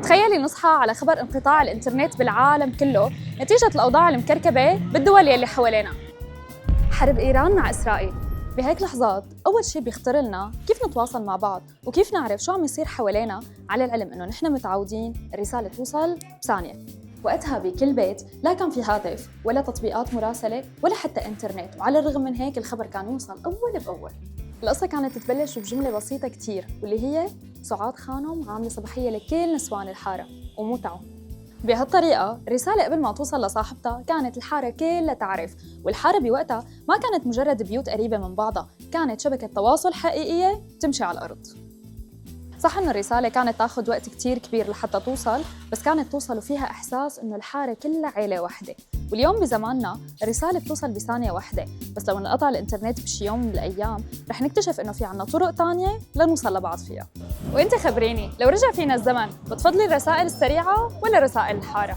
تخيلي نصحى على خبر انقطاع الإنترنت بالعالم كله نتيجة الأوضاع المكركبة بالدول يلي حوالينا. حرب إيران مع إسرائيل. بهيك لحظات أول شيء بيخطر لنا كيف نتواصل مع بعض وكيف نعرف شو عم يصير حوالينا، على العلم إنه نحن متعودين الرسالة توصل بثانية. وقتها بكل بيت لا كان في هاتف ولا تطبيقات مراسلة ولا حتى إنترنت، وعلى الرغم من هيك الخبر كان يوصل أول بأول. القصة كانت تتبلش بجملة بسيطة كتير واللي هي سعاد خانم عاملة صباحية لكل نسوان الحارة ومو تعو. بهالطريقة الرسالة قبل ما توصل لصاحبتها كانت الحارة كلها تعرف، والحارة بوقتها ما كانت مجرد بيوت قريبة من بعضها، كانت شبكة تواصل حقيقية تمشي على الأرض. صح إنه الرسالة كانت تاخد وقت كتير كبير لحتى توصل، بس كانت توصل وفيها إحساس إنه الحارة كلها عيلة واحدة. واليوم بزماننا الرسالة بتوصل بثانية واحدة، بس لو انقطع الإنترنت بشي يوم من الأيام رح نكتشف إنه في عنا طرق تانية لنوصل لبعض فيها. وإنت خبريني، لو رجع فينا الزمن بتفضلي الرسائل السريعة ولا رسائل الحارة؟